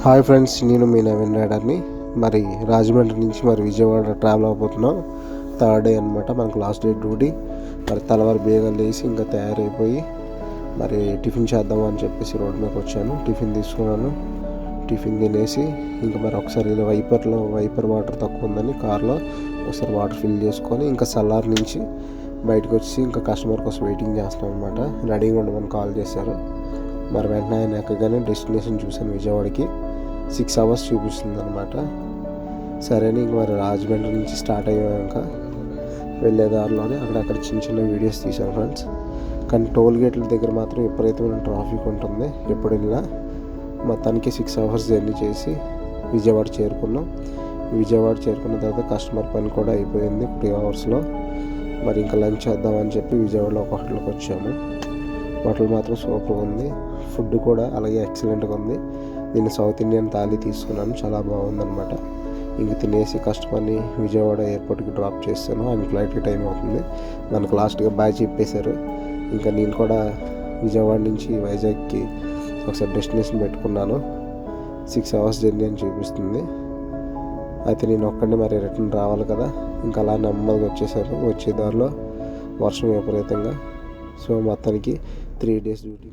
Hi friends, నేను మీ నవీన్ రైడర్ని. మరి రాజమండ్రి నుంచి విజయవాడ ట్రావెల్ అయిపోతున్నాం. థర్డ్ డే అనమాట మనకు లాస్ట్ డే డ్యూటీ. తెల్లవారు బేగా లేచి ఇంకా తయారైపోయి టిఫిన్ చేద్దామని చెప్పేసి రోడ్ మీదకి వచ్చాను. టిఫిన్ తీసుకున్నాను. టిఫిన్ తినేసి ఇంకా ఒకసారి వైపర్ వాటర్ తక్కువ ఉందని కార్లో ఒకసారి వాటర్ ఫిల్ చేసుకొని ఇంకా సల్లార్ నుంచి బయటకు వచ్చి ఇంకా కస్టమర్ కోసం వెయిటింగ్ చేస్తాం అనమాట. రెడీగా ఉండమని కాల్ చేశారు. వెంటనే ఆయన ఎక్కగానే డెస్టినేషన్ చూశాను. విజయవాడకి 6 hours చూపిస్తుంది అనమాట. సరే అని ఇంక రాజమండ్రి నుంచి స్టార్ట్ అయ్యాక వెళ్ళే దారిలోనే అక్కడక్కడ చిన్న వీడియోస్ తీశాను ఫ్రెండ్స్. కానీ టోల్ గేట్ల దగ్గర మాత్రం విపరీతమైన ట్రాఫిక్ ఉంటుంది. ఎప్పుడు వెళ్ళినా మొత్తానికి 6 hours జర్నీ చేసి విజయవాడ చేరుకున్నాం. విజయవాడ చేరుకున్న తర్వాత కస్టమర్ పని కూడా అయిపోయింది 2 hours. ఇంకా లంచ్ చేద్దామని చెప్పి విజయవాడలో ఒక హోటల్కి వచ్చాము. హోటల్ మాత్రం సూపర్గా ఉంది. ఫుడ్ కూడా అలాగే ఎక్సలెంట్గా ఉంది. నేను సౌత్ ఇండియన్ థాలీ తీసుకున్నాను, చాలా బాగుందన్నమాట. ఇంక తినేసి కస్టమర్ని విజయవాడ ఎయిర్పోర్ట్కి డ్రాప్ చేస్తాను. ఆయన ఫ్లైట్కి టైం అవుతుంది. మనకు లాస్ట్గా బాయ్ చెప్పేశారు. ఇంకా నేను కూడా విజయవాడ నుంచి వైజాగ్కి ఒకసారి డెస్టినేషన్ పెట్టుకున్నాను. 6 hours జర్నీ అని చూపిస్తుంది. అయితే నేను ఒక్కడిని రిటర్న్ రావాలి కదా. ఇంకా అలా నెమ్మదిగా వచ్చేసారు. వచ్చే దారిలో వర్షం విపరీతంగా. సో మొత్తానికి 3 days డ్యూటీ.